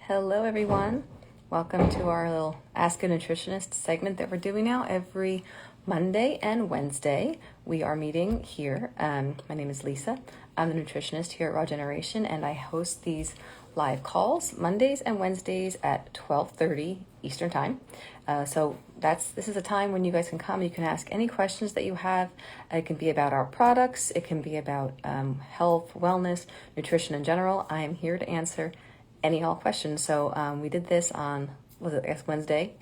Hello, everyone. Welcome to our little Ask a Nutritionist segment that we're doing now every Monday and Wednesday. We are meeting here. My name is Lisa. I'm the nutritionist here at Raw Generation, and I host these live calls Mondays and Wednesdays at 12:30 Eastern Time. This is a time when you guys can come. You can ask any questions that you have. It can be about our products. It can be about health, wellness, nutrition in general. I am here to answer all questions. So we did this on, last Wednesday,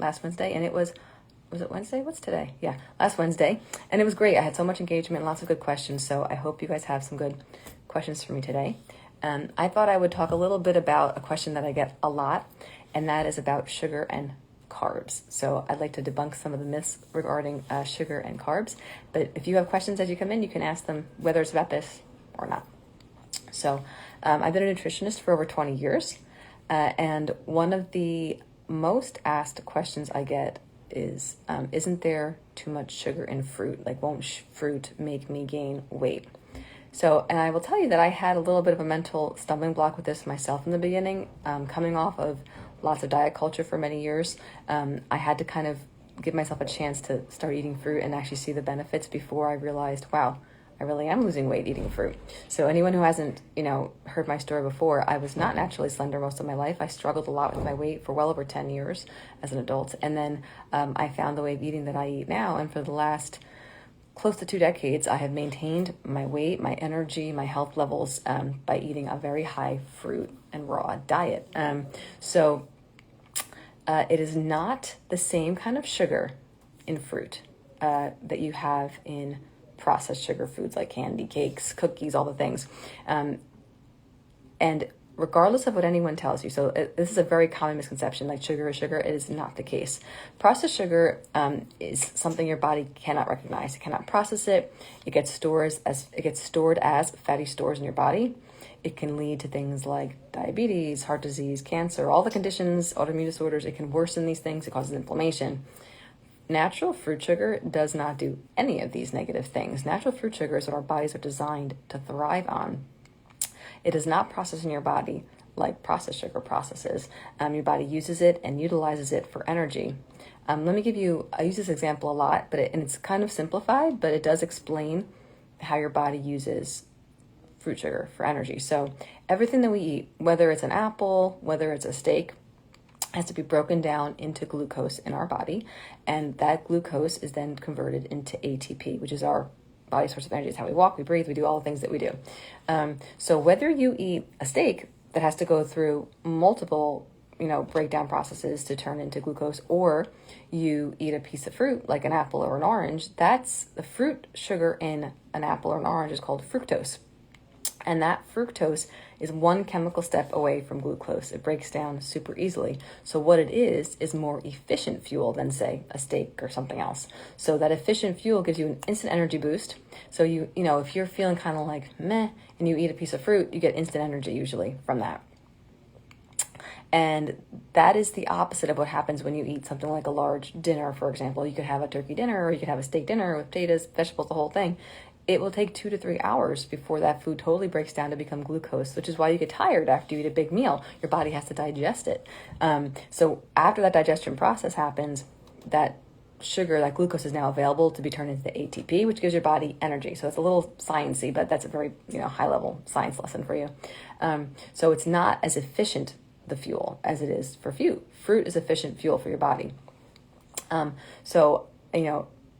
and it was it Wednesday? What's today? Yeah, last Wednesday. And it was great. I had so much engagement, lots of good questions. So I hope you guys have some good questions for me today. I thought I would talk a little bit about a question that I get a lot, and that is about sugar and carbs. So I'd like to debunk some of the myths regarding sugar and carbs. But if you have questions as you come in, you can ask them whether it's about this or not. So I've been a nutritionist for over 20 years. And one of the most asked questions I get is, isn't there too much sugar in fruit? Like, won't fruit make me gain weight? So, and I will tell you that I had a little bit of a mental stumbling block with this myself in the beginning, coming off of lots of diet culture for many years. I had to kind of give myself a chance to start eating fruit and actually see the benefits before I realized, wow, I really am losing weight eating fruit. So anyone who hasn't, heard my story before, I was not naturally slender most of my life. I struggled a lot with my weight for well over 10 years as an adult. And then I found the way of eating that I eat now. And for the last close to 2 decades, I have maintained my weight, my energy, my health levels by eating a very high fruit and raw diet. It is not the same kind of sugar in fruit that you have in processed sugar foods like candy, cakes, cookies, all the things. And regardless of what anyone tells you, so this is a very common misconception, like sugar is sugar. It is not the case. Processed sugar is something your body cannot recognize. It cannot process it. It gets stored as fatty stores in your body. It can lead to things like diabetes, heart disease, cancer, all the conditions, autoimmune disorders. It can worsen these things. It causes inflammation. Natural fruit sugar does not do any of these negative things. Natural fruit sugar is what our bodies are designed to thrive on. It is not processed in your body like processed sugar processes. Your body uses it and utilizes it for energy. I use this example a lot, and it's kind of simplified, but it does explain how your body uses fruit sugar for energy. So everything that we eat, whether it's an apple, whether it's a steak, has to be broken down into glucose in our body, and that glucose is then converted into ATP, which is our body source of energy. It's how we walk, we breathe, we do all the things that we do. So whether you eat a steak that has to go through multiple, breakdown processes to turn into glucose, or you eat a piece of fruit like an apple or an orange, that's the fruit sugar in an apple or an orange is called fructose. And that fructose is one chemical step away from glucose. It breaks down super easily. So what it is more efficient fuel than, say, a steak or something else. So that efficient fuel gives you an instant energy boost. So if you're feeling kind of like meh and you eat a piece of fruit, you get instant energy usually from that. And that is the opposite of what happens when you eat something like a large dinner, for example. You could have a turkey dinner, or you could have a steak dinner with potatoes, vegetables, the whole thing. It will take 2 to 3 hours before that food totally breaks down to become glucose, which is why you get tired after you eat a big meal. Your body has to digest it. So after that digestion process happens, that sugar, that glucose is now available to be turned into the ATP, which gives your body energy. So it's a little sciencey, but that's a very high-level science lesson for you. So it's not as efficient, the fuel, as it is for fruit. Fruit is efficient fuel for your body.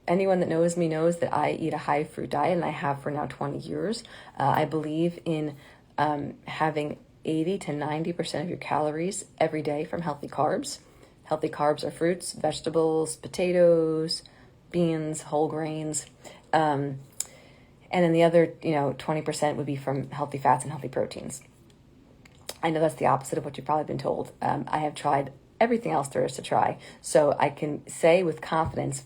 Anyone that knows me knows that I eat a high fruit diet, and I have for now 20 years. I believe in having 80 to 90% of your calories every day from healthy carbs. Healthy carbs are fruits, vegetables, potatoes, beans, whole grains. And then the other, 20% would be from healthy fats and healthy proteins. I know that's the opposite of what you've probably been told. I have tried everything else there is to try. So I can say with confidence,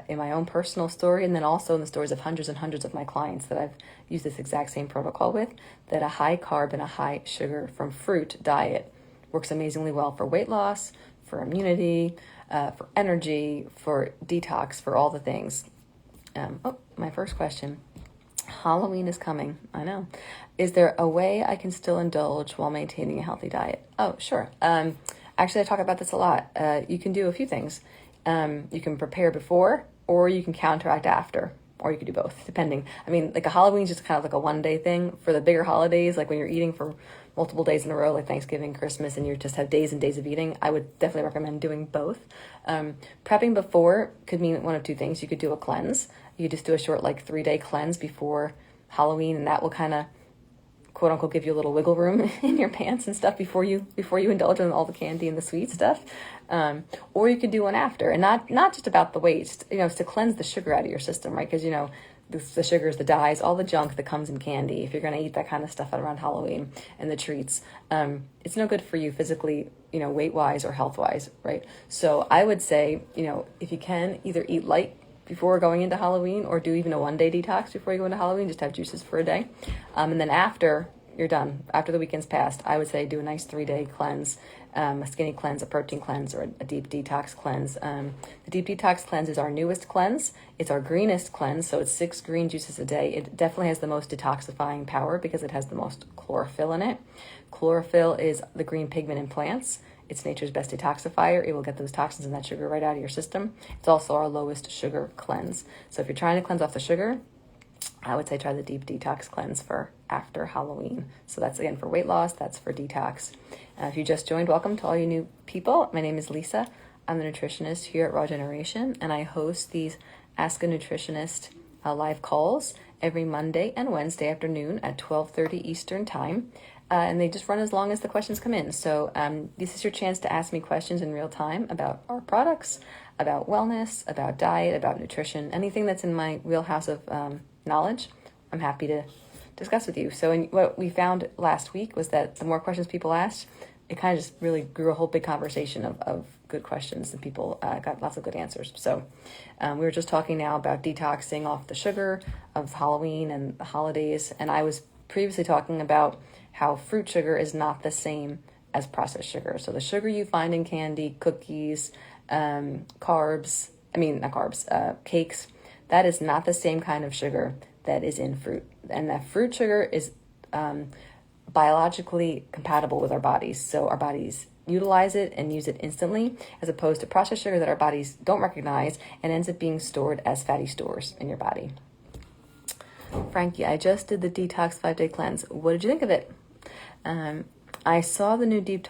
in my own personal story, and then also in the stories of hundreds and hundreds of my clients that I've used this exact same protocol with, that a high carb and a high sugar from fruit diet works amazingly well for weight loss, for immunity, for energy, for detox, for all the things. My first question Halloween is coming. I know. Is there a way I can still indulge while maintaining a healthy diet? Oh, sure. Actually, I talk about this a lot. You can do a few things. You can prepare before, or you can counteract after, or you can do both, depending. I mean, like a Halloween is just kind of like a one-day thing. For the bigger holidays, like when you're eating for multiple days in a row, like Thanksgiving, Christmas, and you just have days and days of eating, I would definitely recommend doing both. Prepping before could mean one of two things. You could do a cleanse. You just do a short, like 3-day cleanse before Halloween, and that will kind of quote unquote give you a little wiggle room in your pants and stuff before you indulge in all the candy and the sweet stuff. Or you could do one after, and not just about the weight, just, it's to cleanse the sugar out of your system, right? Because the sugars, the dyes, all the junk that comes in candy, if you're going to eat that kind of stuff around Halloween and the treats, it's no good for you physically, weight wise or health wise, right? So I would say, if you can, either eat light before going into Halloween, or do even a 1-day detox before you go into Halloween, just have juices for a day. And then after you're done, after the weekend's passed, I would say do a nice 3-day cleanse, a skinny cleanse, a protein cleanse, or a deep detox cleanse. The deep detox cleanse is our newest cleanse. It's our greenest cleanse, so it's 6 green juices a day. It definitely has the most detoxifying power because it has the most chlorophyll in it. Chlorophyll is the green pigment in plants. It's nature's best detoxifier. It will get those toxins and that sugar right out of your system. It's also our lowest sugar cleanse. So if you're trying to cleanse off the sugar, I would say try the deep detox cleanse for after Halloween. So that's, again, for weight loss. That's for detox. If you just joined, welcome to all you new people. My name is Lisa. I'm the nutritionist here at Raw Generation, and I host these Ask a Nutritionist live calls every Monday and Wednesday afternoon at 12:30 Eastern Time. And they just run as long as the questions come in. So this is your chance to ask me questions in real time about our products, about wellness, about diet, about nutrition, anything that's in my wheelhouse of knowledge. I'm happy to discuss with you. So what we found last week was that the more questions people asked, it kind of just really grew a whole big conversation of good questions, and people got lots of good answers. So we were just talking now about detoxing off the sugar of Halloween and the holidays. And I was previously talking about how fruit sugar is not the same as processed sugar. So the sugar you find in candy, cookies, carbs, cakes, that is not the same kind of sugar that is in fruit. And that fruit sugar is biologically compatible with our bodies. So our bodies utilize it and use it instantly, as opposed to processed sugar that our bodies don't recognize and ends up being stored as fatty stores in your body. Frankie, I just did the detox 5-day cleanse. What did you think of it? I saw the new deep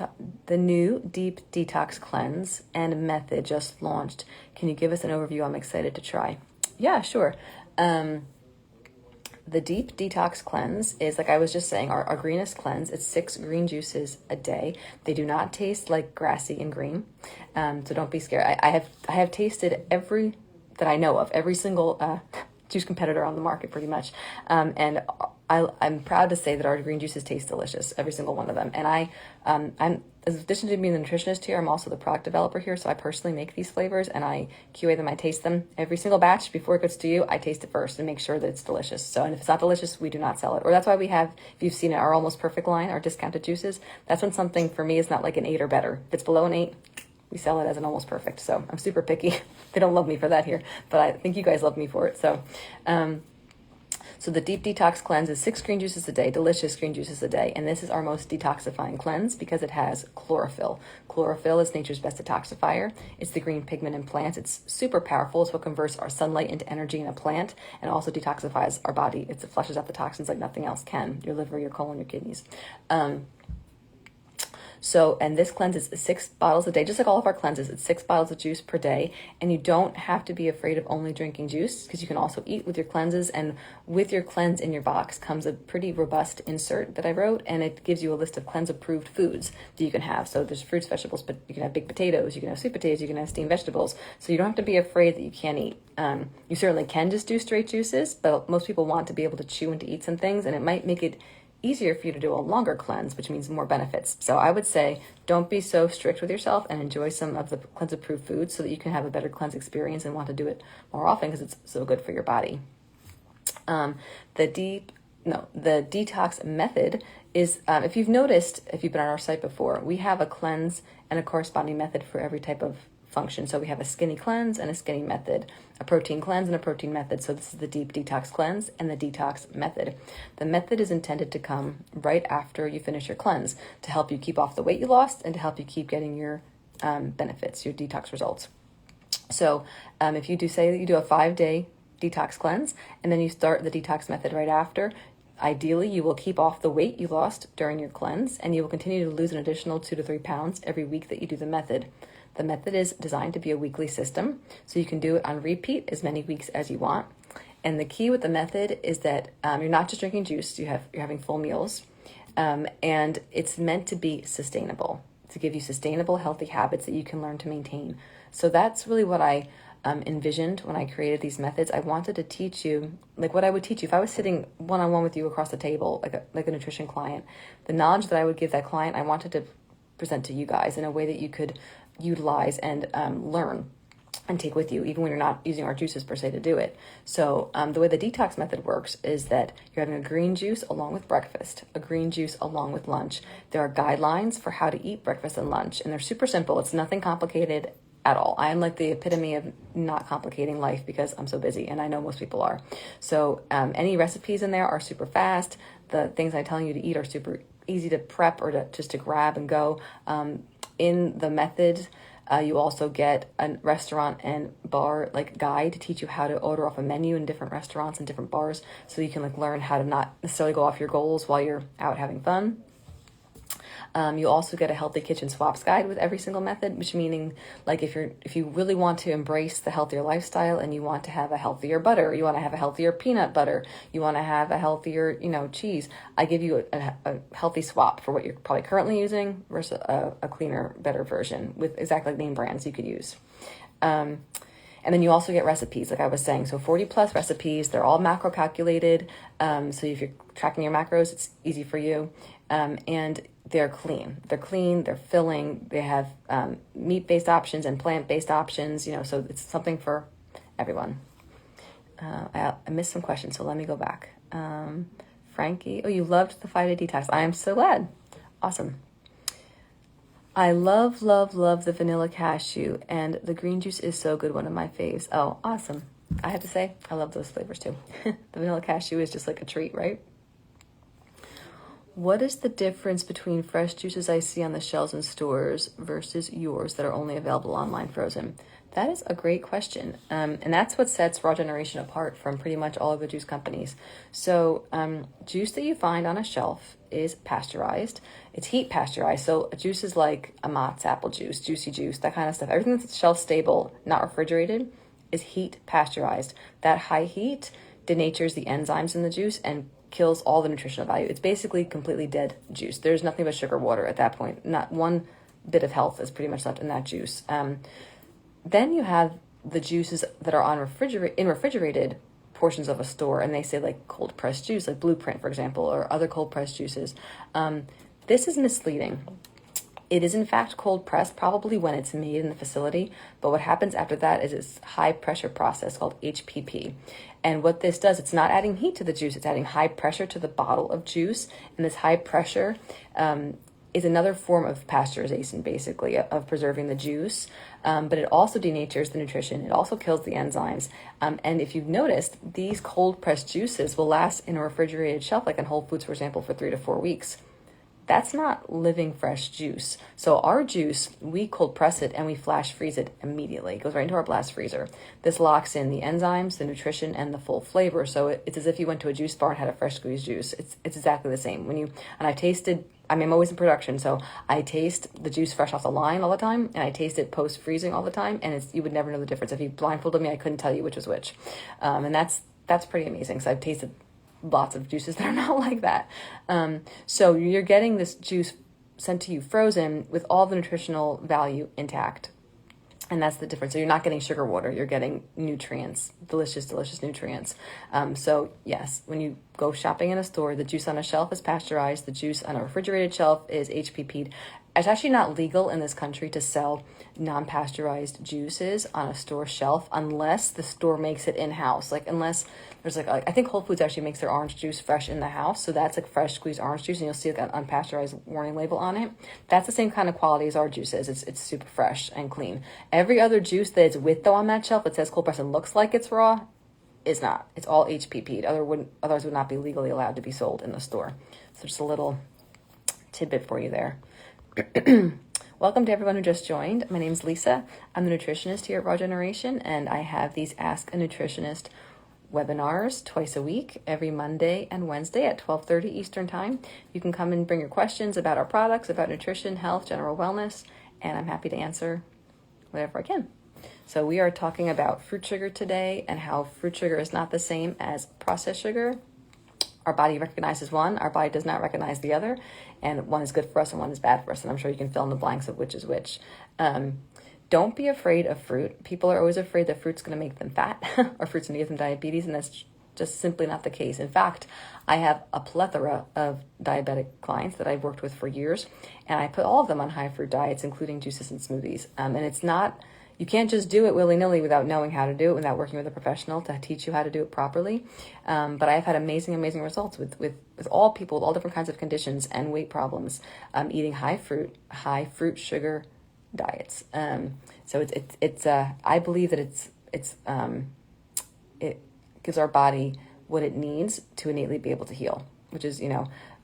detox cleanse and method just launched. Can you give us an overview? I'm excited to try. Yeah, sure. The deep detox cleanse is, like I was just saying, our greenest cleanse. It's 6 green juices a day. They do not taste like grassy and green, so don't be scared. I have tasted every that I know of, every single juice competitor on the market, pretty much, and I'm proud to say that our green juices taste delicious, every single one of them. And I'm, in addition to being the nutritionist here, I'm also the product developer here. So I personally make these flavors and I QA them. I taste them every single batch before it goes to you. I taste it first and make sure that it's delicious. So, and if it's not delicious, we do not sell it. Or that's why we have, if you've seen it, our Almost Perfect line, our discounted juices. That's when something for me is not like an 8 or better. If it's below an 8, we sell it as an Almost Perfect. So I'm super picky. They don't love me for that here, but I think you guys love me for it. So the deep detox cleanse is 6 green juices a day, delicious green juices a day. And this is our most detoxifying cleanse because it has chlorophyll. Chlorophyll is nature's best detoxifier. It's the green pigment in plants. It's super powerful. It's what converts our sunlight into energy in a plant and also detoxifies our body. It flushes out the toxins like nothing else can, your liver, your colon, your kidneys. And this cleanse is 6 bottles a day, just like all of our cleanses. It's 6 bottles of juice per day. And you don't have to be afraid of only drinking juice, because you can also eat with your cleanses. And with your cleanse in your box comes a pretty robust insert that I wrote, and it gives you a list of cleanse-approved foods that you can have. So there's fruits, vegetables, but you can have baked potatoes, you can have sweet potatoes, you can have steamed vegetables. So you don't have to be afraid that you can't eat. You certainly can just do straight juices, but most people want to be able to chew and to eat some things, and it might make it easier for you to do a longer cleanse, which means more benefits. So I would say don't be so strict with yourself and enjoy some of the cleanse-approved foods so that you can have a better cleanse experience and want to do it more often because it's so good for your body. The detox method is, if you've noticed, if you've been on our site before, we have a cleanse and a corresponding method for every type of function. So we have a skinny cleanse and a skinny method, a protein cleanse and a protein method. So this is the deep detox cleanse and the detox method. The method is intended to come right after you finish your cleanse to help you keep off the weight you lost and to help you keep getting your benefits, your detox results. So if you do say that you do a 5-day detox cleanse and then you start the detox method right after, ideally you will keep off the weight you lost during your cleanse and you will continue to lose an additional 2 to 3 pounds every week that you do the method. The method is designed to be a weekly system, so you can do it on repeat as many weeks as you want. And the key with the method is that you're not just drinking juice, you're having full meals, and it's meant to be sustainable, to give you sustainable, healthy habits that you can learn to maintain. So that's really what I envisioned when I created these methods. I wanted to teach you, like what I would teach you if I was sitting one-on-one with you across the table, like a nutrition client. The knowledge that I would give that client, I wanted to present to you guys in a way that you could utilize and learn and take with you, even when you're not using our juices per se to do it. So the way the detox method works is that you're having a green juice along with breakfast, a green juice along with lunch. There are guidelines for how to eat breakfast and lunch, and they're super simple. It's nothing complicated at all. I am like the epitome of not complicating life because I'm so busy, and I know most people are. So any recipes in there are super fast. The things I'm telling you to eat are super easy to prep or just to grab and go. In the method, you also get a restaurant and bar guide to teach you how to order off a menu in different restaurants and different bars, so you can learn how to not necessarily go off your goals while you're out having fun. You also get a healthy kitchen swaps guide with every single method, which meaning if you really want to embrace the healthier lifestyle and you want to have a healthier butter, you want to have a healthier peanut butter, you want to have a healthier, cheese, I give you a healthy swap for what you're probably currently using versus a cleaner, better version with exactly name brands you could use. And then you also get recipes, like I was saying. So 40 plus recipes, they're all macro calculated. So if you're tracking your macros, it's easy for you. And they're clean. They're filling. They have meat-based options and plant-based options, so it's something for everyone. I missed some questions, so let me go back. Frankie, oh, you loved the 5-day detox. I am so glad. Awesome. I love the vanilla cashew, and the green juice is so good, one of my faves. Oh, awesome. I have to say, I love those flavors too. The vanilla cashew is just like a treat, right? What is the difference between fresh juices I see on the shelves in stores versus yours that are only available online frozen? That is a great question. And that's what sets Raw Generation apart from pretty much all of the juice companies. So juice that you find on a shelf is pasteurized. It's heat pasteurized. So juices like Amott's apple juice, juicy juice, that kind of stuff, everything that's shelf stable, not refrigerated, is heat pasteurized. That high heat denatures the enzymes in the juice and kills all the nutritional value. It's basically completely dead juice. There's nothing but sugar water at that point. Not one bit of health is pretty much left in that juice. Then you have the juices that are on refrigerated portions of a store, and they say like cold pressed juice, like Blueprint, for example, or other cold pressed juices. This is misleading. It is in fact cold pressed, probably when it's made in the facility, but what happens after that is it's high pressure process called HPP. And what this does, it's not adding heat to the juice, it's adding high pressure to the bottle of juice. And this high pressure is another form of pasteurization, basically, of preserving the juice. But it also denatures the nutrition. It also kills the enzymes. And if you've noticed, these cold pressed juices will last in a refrigerated shelf, like in Whole Foods, for example, for 3 to 4 weeks. That's not living fresh juice. So our juice, we cold press it and we flash freeze it immediately. It goes right into our blast freezer. This locks in the enzymes, the nutrition, and the full flavor. So it's as if you went to a juice bar and had a fresh squeezed juice. It's exactly the same. I've tasted, I'm always in production, so I taste the juice fresh off the line all the time, and I taste it post freezing all the time, and you would never know the difference. If you blindfolded me, I couldn't tell you which was which. And that's pretty amazing. So I've tasted lots of juices that are not like that. So you're getting this juice sent to you frozen with all the nutritional value intact. And that's the difference. So you're not getting sugar water, you're getting nutrients, delicious nutrients. So yes, when you go shopping in a store, the juice on a shelf is pasteurized, the juice on a refrigerated shelf is HPP'd. It's actually not legal in this country to sell non-pasteurized juices on a store shelf unless the store makes it in-house. Like unless there's I think Whole Foods actually makes their orange juice fresh in the house. So that's like fresh squeezed orange juice, and you'll see like an unpasteurized warning label on it. That's the same kind of quality as our juices. It's super fresh and clean. Every other juice that is with though on that shelf that says cold press and looks like it's raw is not. It's all HPP'd. Otherwise would not be legally allowed to be sold in the store. So just a little tidbit for you there. Welcome to everyone who just joined. My name is Lisa. I'm the nutritionist here at Raw Generation, and I have these Ask a Nutritionist webinars twice a week, every Monday and Wednesday at 12:30 Eastern Time. You can come and bring your questions about our products, about nutrition, health, general wellness, and I'm happy to answer whatever I can. So we are talking about fruit sugar today and how fruit sugar is not the same as processed sugar. Our body recognizes one, our body does not recognize the other, and one is good for us and one is bad for us, and I'm sure you can fill in the blanks of which is which. Don't be afraid of fruit. People are always afraid that fruit's going to make them fat or fruit's going to give them diabetes, and that's just simply not the case. In fact, I have a plethora of diabetic clients that I've worked with for years, and I put all of them on high fruit diets, including juices and smoothies. And it's not, you can't just do it willy-nilly without knowing how to do it, without working with a professional to teach you how to do it properly. But I've had amazing results with all people with all different kinds of conditions and weight problems, eating high fruit sugar diets. So it's I believe that it gives our body what it needs to innately be able to heal, which is,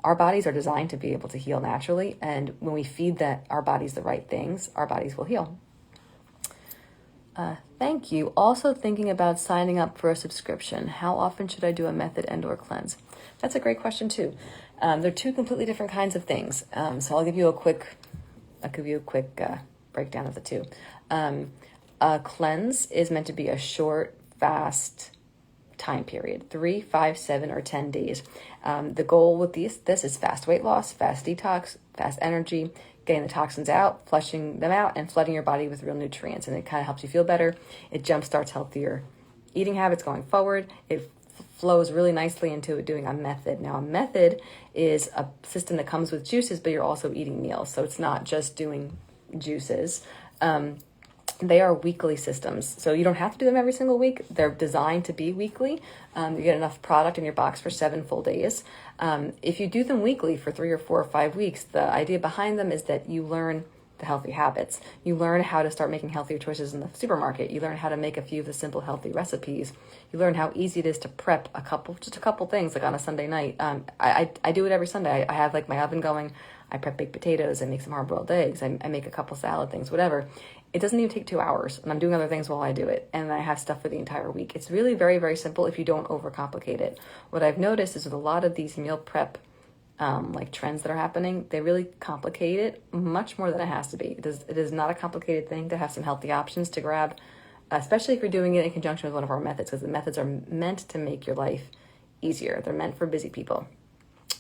our bodies are designed to be able to heal naturally. And when we feed our bodies the right things, our bodies will heal. Thank you. Also thinking about signing up for a subscription. How often should I do a method and/or cleanse? That's a great question too. They're two completely different kinds of things. So I'll give you a quick breakdown of the two. A cleanse is meant to be a short, fast time period, 3, 5, 7, or 10 days. The goal with this is fast weight loss, fast detox, fast energy, getting the toxins out, flushing them out, and flooding your body with real nutrients. And it kind of helps you feel better. It jumpstarts healthier eating habits going forward. It flows really nicely into doing a method. Now, a method is a system that comes with juices, but you're also eating meals. So it's not just doing juices. They are weekly systems. So you don't have to do them every single week. They're designed to be weekly. You get enough product in your box for 7 full days. If you do them weekly for 3 or 4 or 5 weeks, the idea behind them is that you learn the healthy habits. You learn how to start making healthier choices in the supermarket. You learn how to make a few of the simple healthy recipes. You learn how easy it is to prep just a couple things, like on a Sunday night. I do it every Sunday. I have like my oven going. I prep baked potatoes. I make some hard-boiled eggs. I make a couple salad things, whatever. It doesn't even take 2 hours, and I'm doing other things while I do it, and I have stuff for the entire week. It's really very, very simple if you don't overcomplicate it. What I've noticed is with a lot of these meal prep trends that are happening, they really complicate it much more than it has to be. It is not a complicated thing to have some healthy options to grab, especially if you're doing it in conjunction with one of our methods, because the methods are meant to make your life easier. They're meant for busy people.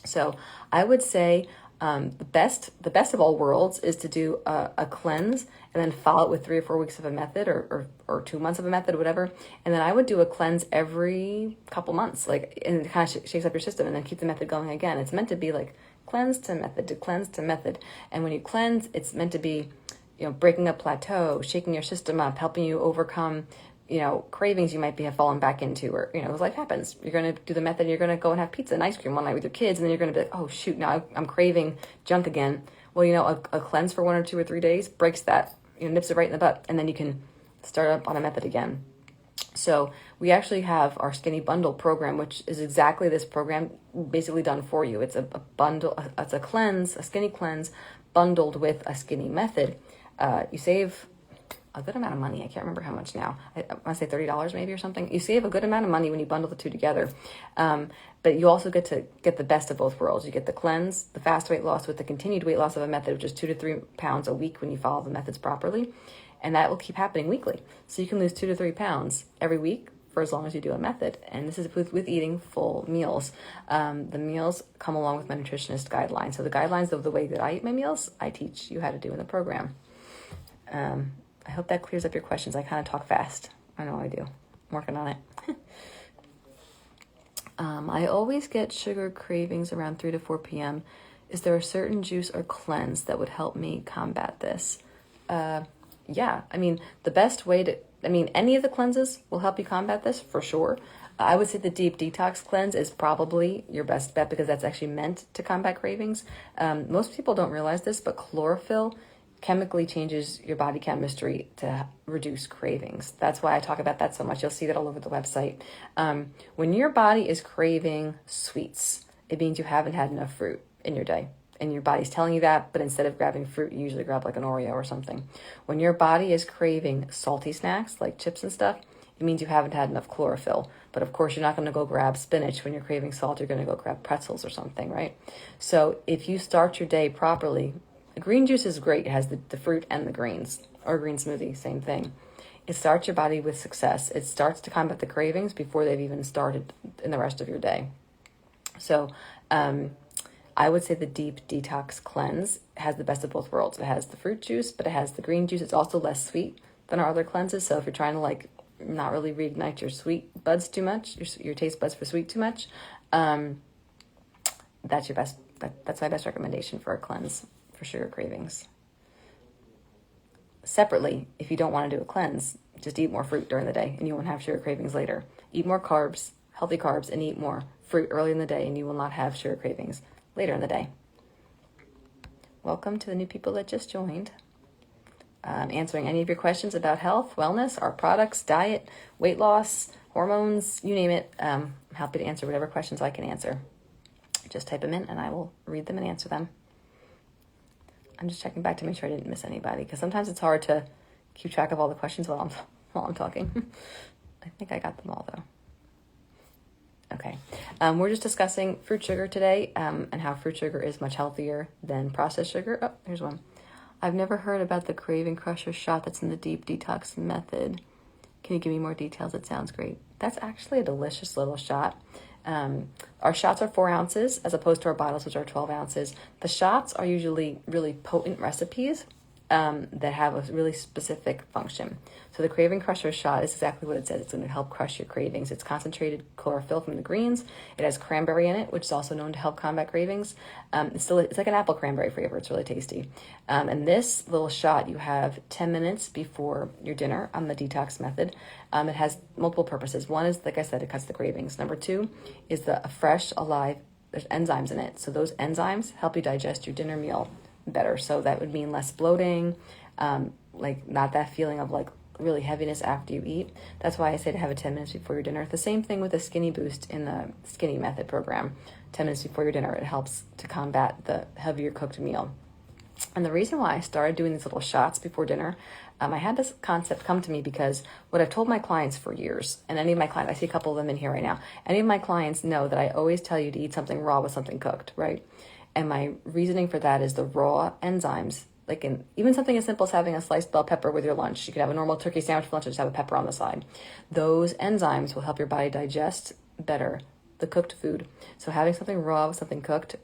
So I would say the best of all worlds is to do a cleanse and then follow it with 3 or 4 weeks of a method or 2 months of a method, whatever. And then I would do a cleanse every couple months, and it kind of shakes up your system, and then keep the method going again. It's meant to be like cleanse to method to cleanse to method. And when you cleanse, it's meant to be, breaking a plateau, shaking your system up, helping you overcome cravings you might have fallen back into, or, life happens. You're going to do the method, and you're going to go and have pizza and ice cream one night with your kids, and then you're going to be like, oh shoot, now I'm craving junk again. Well, a cleanse for 1 or 2 or 3 days breaks that, nips it right in the butt, and then you can start up on a method again. So we actually have our Skinny Bundle program, which is exactly this program basically done for you. It's a bundle, it's a cleanse, a skinny cleanse bundled with a skinny method. You save a good amount of money. I can't remember how much now. I want to say $30 maybe or something. You save a good amount of money when you bundle the two together. But you also get to get the best of both worlds. You get the cleanse, the fast weight loss with the continued weight loss of a method, which is 2 to 3 pounds a week when you follow the methods properly. And that will keep happening weekly. So you can lose 2 to 3 pounds every week for as long as you do a method. And this is with eating full meals. The meals come along with my nutritionist guidelines. So the guidelines of the way that I eat my meals, I teach you how to do in the program. I hope that clears up your questions. I kind of talk fast. I know I do. I'm working on it. I always get sugar cravings around 3 to 4 p.m. Is there a certain juice or cleanse that would help me combat this? Yeah, I mean, the best way to, any of the cleanses will help you combat this for sure. I would say the deep detox cleanse is probably your best bet because that's actually meant to combat cravings. Most people don't realize this, but chlorophyll chemically changes your body chemistry to reduce cravings. That's why I talk about that so much. You'll see that all over the website. When your body is craving sweets, it means you haven't had enough fruit in your day. And your body's telling you that, but instead of grabbing fruit, you usually grab like an Oreo or something. When your body is craving salty snacks like chips and stuff, it means you haven't had enough chlorophyll. But of course, you're not going to go grab spinach when you're craving salt. You're going to go grab pretzels or something, right? So if you start your day properly, green juice is great. It has the fruit and the greens, or green smoothie, same thing. It starts your body with success. It starts to combat the cravings before they've even started in the rest of your day. So I would say the deep detox cleanse has the best of both worlds. It has the fruit juice, but it has the green juice. It's also less sweet than our other cleanses. So if you're trying to like not really reignite your sweet buds too much, your taste buds for sweet too much, that's your best. That's my best recommendation for a cleanse for sugar cravings. Separately, if you don't want to do a cleanse, just eat more fruit during the day and you won't have sugar cravings later. Eat more carbs, healthy carbs, and eat more fruit early in the day and you will not have sugar cravings later in the day. Welcome to the new people that just joined. Answering any of your questions about health, wellness, our products, diet, weight loss, hormones, you name it. I'm happy to answer whatever questions I can answer. Just type them in and I will read them and answer them. I'm just checking back to make sure I didn't miss anybody because sometimes it's hard to keep track of all the questions while I'm talking. I think I got them all though. Okay, we're just discussing fruit sugar today and how fruit sugar is much healthier than processed sugar. Oh, here's one. I've never heard about the craving crusher shot that's in the deep detox method. Can you give me more details? It sounds great. That's actually a delicious little shot. Our shots are 4 ounces as opposed to our bottles, which are 12 ounces. The shots are usually really potent recipes that have a really specific function. So the craving crusher shot is exactly what it says. It's going to help crush your cravings. It's concentrated chlorophyll from the greens. It has cranberry in it, which is also known to help combat cravings. It's like an apple cranberry flavor. It's really tasty. And this little shot you have 10 minutes before your dinner on the detox method. It has multiple purposes. One is, like I said, it cuts the cravings. Number 2 is the fresh, alive, there's enzymes in it. So those enzymes help you digest your dinner meal better. So that would mean less bloating, like not that feeling of like really heaviness after you eat. That's why I say to have it 10 minutes before your dinner. The same thing with the Skinny Boost in the Skinny Method program. 10 minutes before your dinner, it helps to combat the heavier cooked meal. And the reason why I started doing these little shots before dinner, I had this concept come to me because what I've told my clients for years, and any of my clients, I see a couple of them in here right now, any of my clients know that I always tell you to eat something raw with something cooked, right? And my reasoning for that is the raw enzymes, like in even something as simple as having a sliced bell pepper with your lunch. You could have a normal turkey sandwich for lunch and just have a pepper on the side. Those enzymes will help your body digest better the cooked food. So having something raw with something cooked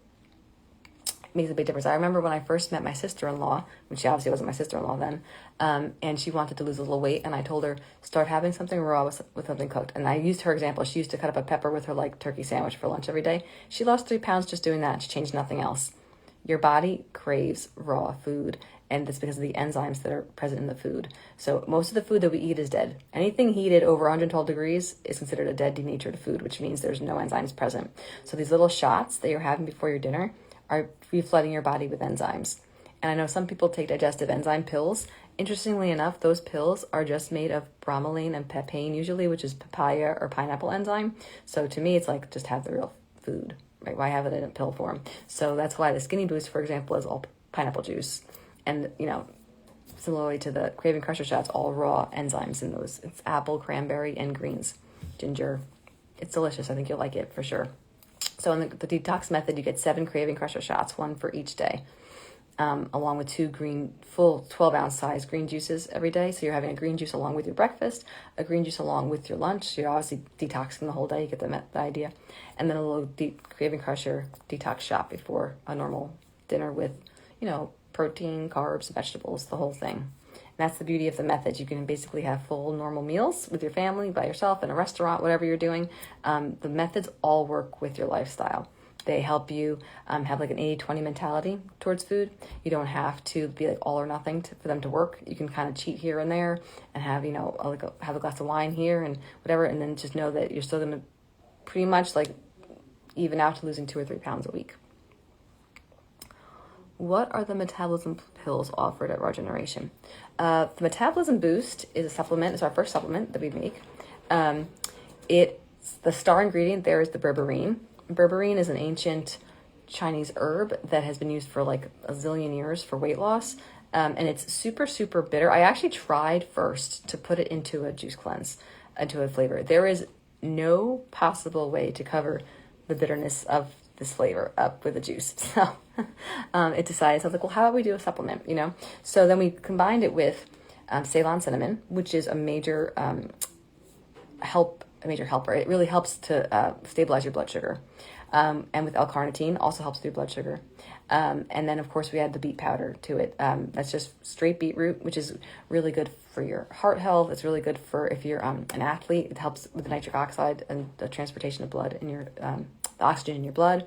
makes a big difference. I remember when I first met my sister-in-law, which she obviously wasn't my sister-in-law then, and she wanted to lose a little weight, and I told her, start having something raw with something cooked. And I used her example. She used to cut up a pepper with her like turkey sandwich for lunch every day. She lost 3 pounds just doing that. She changed nothing else. Your body craves raw food, and that's because of the enzymes that are present in the food. So most of the food that we eat is dead. Anything heated over 112 degrees is considered a dead, denatured food, which means there's no enzymes present. So these little shots that you're having before your dinner are reflooding your body with enzymes. And I know some people take digestive enzyme pills. Interestingly enough, those pills are just made of bromelain and papain usually, which is papaya or pineapple enzyme. So to me, it's like just have the real food, right? Why have it in a pill form? So that's why the Skinny Boost, for example, is all pineapple juice. And, similarly to the Craving Crusher shots, all raw enzymes in those. It's apple, cranberry, and greens, ginger. It's delicious. I think you'll like it for sure. So in the detox method, you get 7 Craving Crusher shots, 1 for each day, along with 2 full 12-ounce size green juices every day. So you're having a green juice along with your breakfast, a green juice along with your lunch. You're obviously detoxing the whole day. You get the idea. And then a little deep Craving Crusher detox shot before a normal dinner with, protein, carbs, vegetables, the whole thing. And that's the beauty of the methods. You can basically have full normal meals with your family, by yourself, in a restaurant, whatever you're doing. The methods all work with your lifestyle. They help you have like an 80-20 mentality towards food. You don't have to be like all or nothing for them to work. You can kind of cheat here and there and have, have a glass of wine here and whatever, and then just know that you're still going to pretty much like even out to losing 2 or 3 pounds a week. What are the metabolism pills offered at Raw Generation? The Metabolism Boost is a supplement. It's our first supplement that we make. The star ingredient there is the berberine. Berberine is an ancient Chinese herb that has been used for like a zillion years for weight loss. And it's super, super bitter. I actually tried first to put it into a juice cleanse, into a flavor. There is no possible way to cover the bitterness of this flavor up with a juice. So it decided, I was like, well, how about we do a supplement, So then we combined it with Ceylon cinnamon, which is a major helper. It really helps to stabilize your blood sugar. And with L-carnitine, also helps with your blood sugar. And then, of course, we add the beet powder to it. That's just straight beetroot, which is really good for your heart health. It's really good for if you're an athlete. It helps with the nitric oxide and the transportation of blood in your the oxygen in your blood.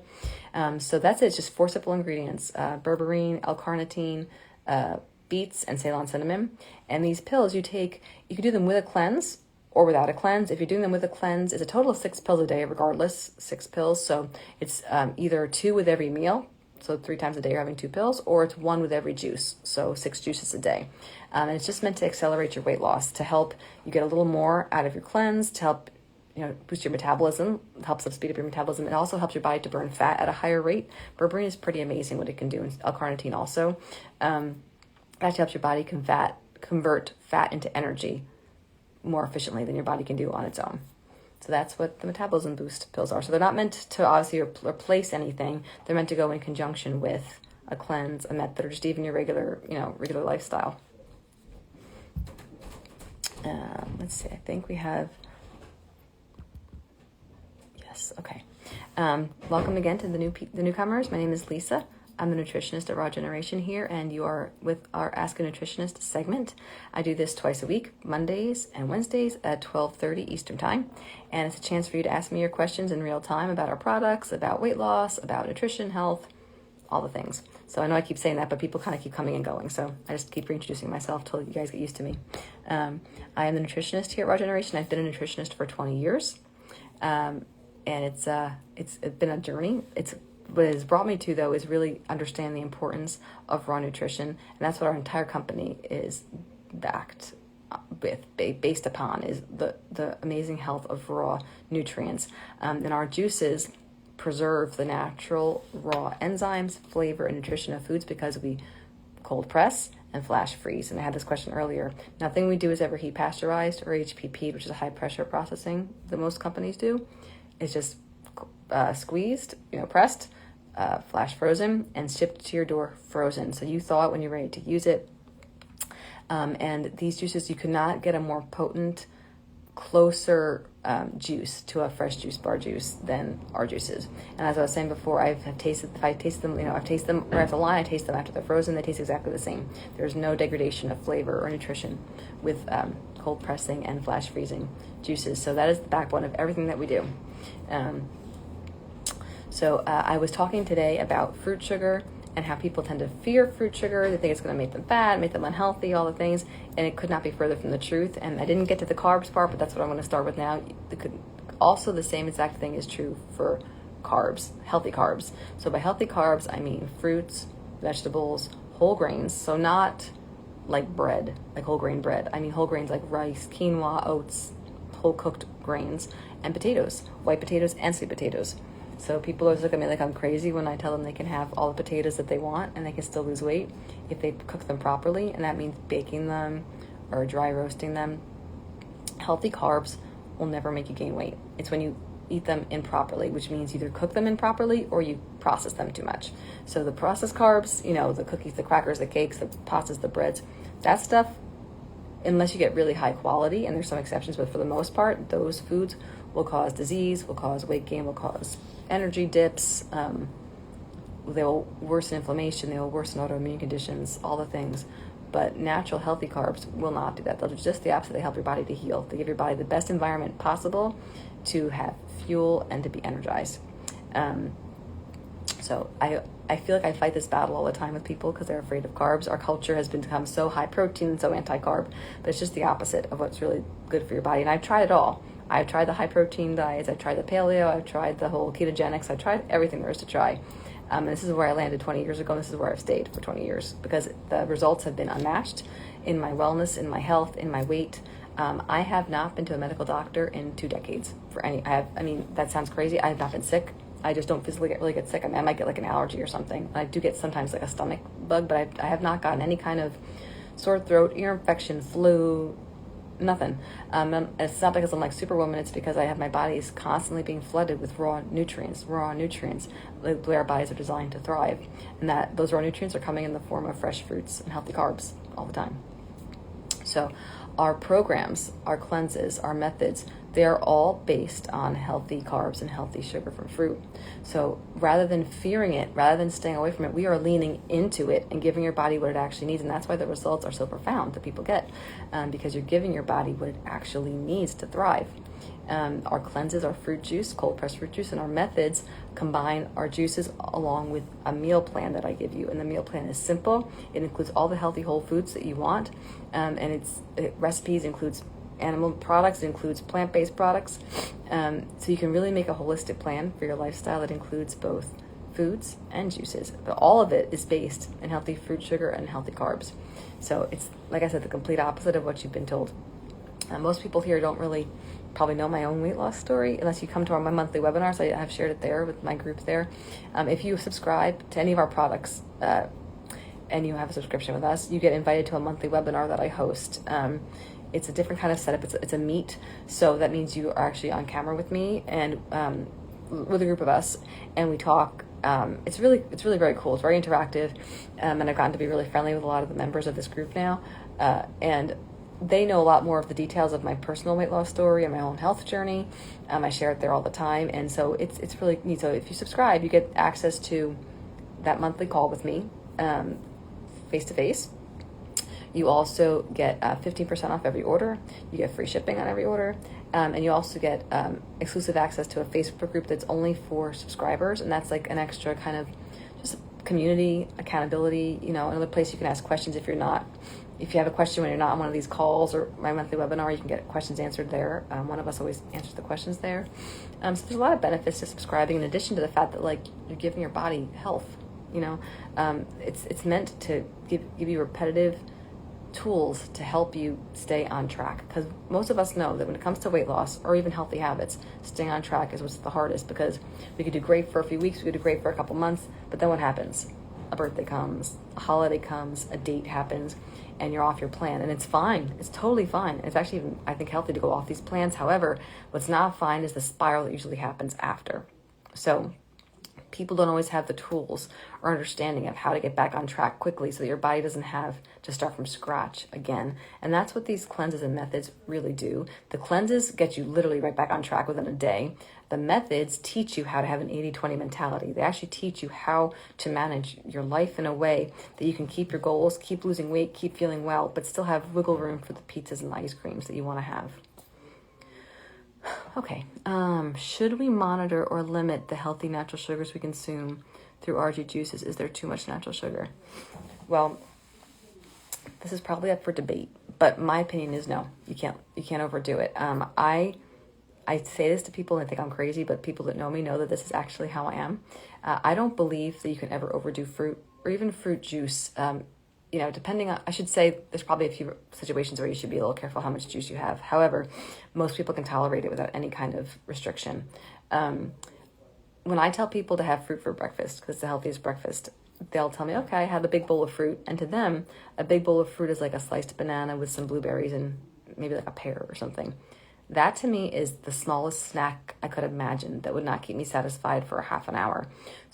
So that's it. It's just 4 simple ingredients: berberine, L-carnitine, beets, and Ceylon cinnamon. And these pills you take, you can do them with a cleanse or without a cleanse. If you're doing them with a cleanse, it's a total of 6 pills a day, regardless, 6 pills. So it's either 2 with every meal, so 3 times a day you're having 2 pills, or it's 1 with every juice, so 6 juices a day. And it's just meant to accelerate your weight loss, to help you get a little more out of your cleanse, to help boost your metabolism. It helps speed up your metabolism. It also helps your body to burn fat at a higher rate. Berberine is pretty amazing what it can do, and L-carnitine also. It actually helps your body convert fat into energy more efficiently than your body can do on its own. So that's what the Metabolism Boost pills are. So they're not meant to obviously replace anything. They're meant to go in conjunction with a cleanse, a method, or just even your regular lifestyle. Let's see. I think we have. Yes. Okay. Welcome again to the newcomers. My name is Lisa. I'm the nutritionist at Raw Generation here, and you are with our Ask a Nutritionist segment. I do this twice a week, Mondays and Wednesdays at 12:30 Eastern Time, and it's a chance for you to ask me your questions in real time about our products, about weight loss, about nutrition, health, all the things. So I know I keep saying that, but people kind of keep coming and going, so I just keep reintroducing myself till you guys get used to me. I am the nutritionist here at Raw Generation. I've been a nutritionist for 20 years, and it's been a journey. What it has brought me to, though, is really understand the importance of raw nutrition, and that's what our entire company is based upon, is the amazing health of raw nutrients. And our juices preserve the natural raw enzymes, flavor, and nutrition of foods because we cold press and flash freeze. And I had this question earlier. Nothing we do is ever heat pasteurized or HPP, which is a high pressure processing that most companies do. It's just squeezed, pressed, flash frozen, and shipped to your door frozen. So you thaw it when you're ready to use it. And these juices, you could not get a more potent, closer juice to a fresh juice bar juice than our juices. And as I was saying before, if I taste them right off the line, I taste them after they're frozen, they taste exactly the same. There's no degradation of flavor or nutrition with cold pressing and flash freezing juices. So that is the backbone of everything that we do. So I was talking today about fruit sugar and how people tend to fear fruit sugar. They think it's going to make them fat, make them unhealthy, all the things. And it could not be further from the truth. And I didn't get to the carbs part, but that's what I'm going to start with now. Also, the same exact thing is true for carbs, healthy carbs. So by healthy carbs, I mean fruits, vegetables, whole grains. So not like bread, like whole grain bread. I mean whole grains like rice, quinoa, oats, whole cooked grains, and potatoes, white potatoes and sweet potatoes. So people always look at me like I'm crazy when I tell them they can have all the potatoes that they want and they can still lose weight if they cook them properly, and that means baking them or dry roasting them. Healthy carbs will never make you gain weight. It's when you eat them improperly, which means either cook them improperly or you process them too much. So the processed carbs, the cookies, the crackers, the cakes, the pastas, the breads, that stuff, unless you get really high quality, and there's some exceptions, but for the most part, those foods will cause disease, will cause weight gain, will cause energy dips, they will worsen inflammation, they will worsen autoimmune conditions, all the things. But natural healthy carbs will not do that. They'll do just the opposite. They help your body to heal. They give your body the best environment possible to have fuel and to be energized. So I feel like I fight this battle all the time with people because they're afraid of carbs. Our culture has become so high protein and so anti-carb, but it's just the opposite of what's really good for your body. And I've tried it all. I've tried the high protein diets. I've tried the paleo. I've tried the whole ketogenics. I've tried everything there is to try. And this is where I landed 20 years ago. And this is where I've stayed for 20 years because the results have been unmatched in my wellness, in my health, in my weight. I have not been to a medical doctor in 2 decades for any. That sounds crazy. I have not been sick. I just don't physically get sick. I might get like an allergy or something. I do get sometimes like a stomach bug, but I have not gotten any kind of sore throat, ear infection, flu, nothing. And it's not because I'm like Superwoman. It's because I have my body is constantly being flooded with raw nutrients, the way our bodies are designed to thrive. And that those raw nutrients are coming in the form of fresh fruits and healthy carbs all the time. So our programs, our cleanses, our methods, they're all based on healthy carbs and healthy sugar from fruit. So rather than fearing it, rather than staying away from it, we are leaning into it and giving your body what it actually needs. And that's why the results are so profound that people get, because you're giving your body what it actually needs to thrive. Our cleanses, our fruit juice, cold pressed fruit juice, and our methods combine our juices along with a meal plan that I give you. And the meal plan is simple. It includes all the healthy whole foods that you want. And recipes includes animal products, it includes plant-based products. So you can really make a holistic plan for your lifestyle that includes both foods and juices. But all of it is based in healthy fruit, sugar, and healthy carbs. So it's, like I said, the complete opposite of what you've been told. Most people here don't really probably know my own weight loss story unless you come to my monthly webinars. I have shared it there with my group there. If you subscribe to any of our products and you have a subscription with us, you get invited to a monthly webinar that I host. It's a different kind of setup. It's a meet, so that means you are actually on camera with me and with a group of us, and we talk. It's really very cool. It's very interactive, and I've gotten to be really friendly with a lot of the members of this group now, and they know a lot more of the details of my personal weight loss story and my own health journey. I share it there all the time, and so it's really neat. So if you subscribe, you get access to that monthly call with me, face to face. You also get 15% off every order. You get free shipping on every order. And you also get exclusive access to a Facebook group that's only for subscribers. And that's like an extra kind of just community, accountability, another place you can ask questions if you have a question when you're not on one of these calls or my monthly webinar, you can get questions answered there. One of us always answers the questions there. So there's a lot of benefits to subscribing in addition to the fact that you're giving your body health. It's meant to give you repetitive tools to help you stay on track, because most of us know that when it comes to weight loss or even healthy habits, staying on track is what's the hardest, because we could do great for a few weeks, we could do great for a couple months, but then what happens? A birthday comes, a holiday comes, a date happens, and you're off your plan. And it's fine. It's totally fine. It's actually even, I think, healthy to go off these plans. However, what's not fine is the spiral that usually happens after. So people don't always have the tools or understanding of how to get back on track quickly so that your body doesn't have to start from scratch again. And that's what these cleanses and methods really do. The cleanses get you literally right back on track within a day. The methods teach you how to have an 80-20 mentality. They actually teach you how to manage your life in a way that you can keep your goals, keep losing weight, keep feeling well, but still have wiggle room for the pizzas and ice creams that you want to have. Okay, should we monitor or limit the healthy natural sugars we consume through RG juices? Is there too much natural sugar? Well, this is probably up for debate, but my opinion is no. You can't overdo it. I say this to people and they think I'm crazy, but people that know me know that this is actually how I am. I don't believe that you can ever overdo fruit or even fruit juice. Depending on, I should say there's probably a few situations where you should be a little careful how much juice you have. However, most people can tolerate it without any kind of restriction. When I tell people to have fruit for breakfast, because it's the healthiest breakfast, they'll tell me, okay, I have a big bowl of fruit. And to them, a big bowl of fruit is like a sliced banana with some blueberries and maybe like a pear or something. That to me is the smallest snack I could imagine that would not keep me satisfied for a half an hour.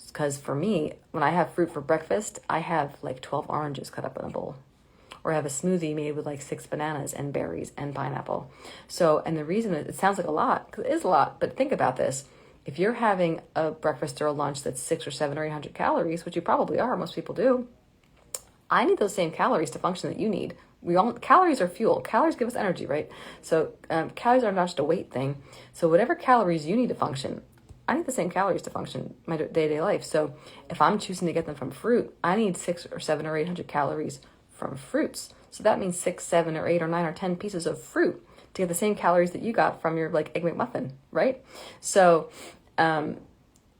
Because for me, when I have fruit for breakfast, I have like 12 oranges cut up in a bowl. Or I have a smoothie made with like 6 bananas and berries and pineapple. So, and the reason it sounds like a lot, because it is a lot, but think about this. If you're having a breakfast or a lunch that's 600 or 700 or 800 calories, which you probably are, most people do, I need those same calories to function that you need. Calories are fuel. Calories give us energy, right? So calories are not just a weight thing. So whatever calories you need to function, I need the same calories to function my day-to-day life. So if I'm choosing to get them from fruit, I need 6 or 7 or 800 calories from fruits. So that means 6, 7 or 8 or 9 or 10 pieces of fruit to get the same calories that you got from your like Egg McMuffin, right? So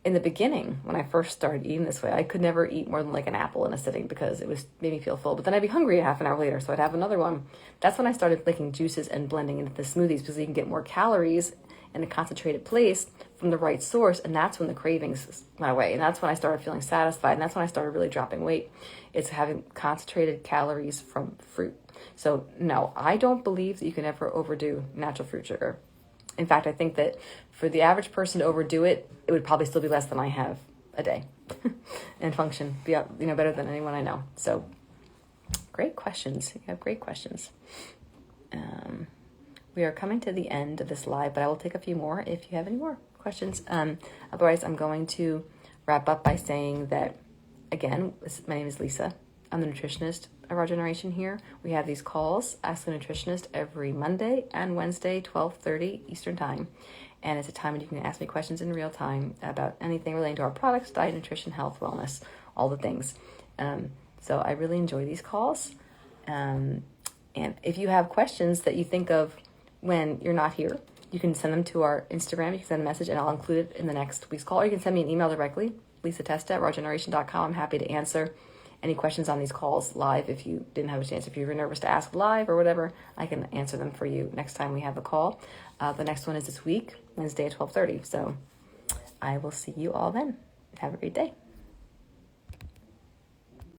in the beginning, when I first started eating this way, I could never eat more than like an apple in a sitting because made me feel full. But then I'd be hungry a half an hour later, so I'd have another one. That's when I started making juices and blending into the smoothies because you can get more calories in a concentrated place from the right source, and that's when the cravings went away. And that's when I started feeling satisfied, and that's when I started really dropping weight. It's having concentrated calories from fruit. So no, I don't believe that you can ever overdo natural fruit sugar. In fact, I think that for the average person to overdo it, it would probably still be less than I have a day and function, better than anyone I know. So great questions. You have great questions. We are coming to the end of this live, but I will take a few more if you have any more questions. Otherwise, I'm going to wrap up by saying that, again, my name is Lisa. I'm the nutritionist of our generation here. We have these calls, Ask the Nutritionist, every Monday and Wednesday, 12:30 Eastern Time. And it's a time when you can ask me questions in real time about anything relating to our products, diet, nutrition, health, wellness, all the things. So I really enjoy these calls. And if you have questions that you think of when you're not here, you can send them to our Instagram. You can send a message and I'll include it in the next week's call. Or you can send me an email directly, Testa@rawgeneration.com. I'm happy to answer any questions on these calls live if you didn't have a chance. If you were nervous to ask live or whatever, I can answer them for you next time we have a call. The next one is this week, Wednesday at 12:30. So I will see you all then. Have a great day.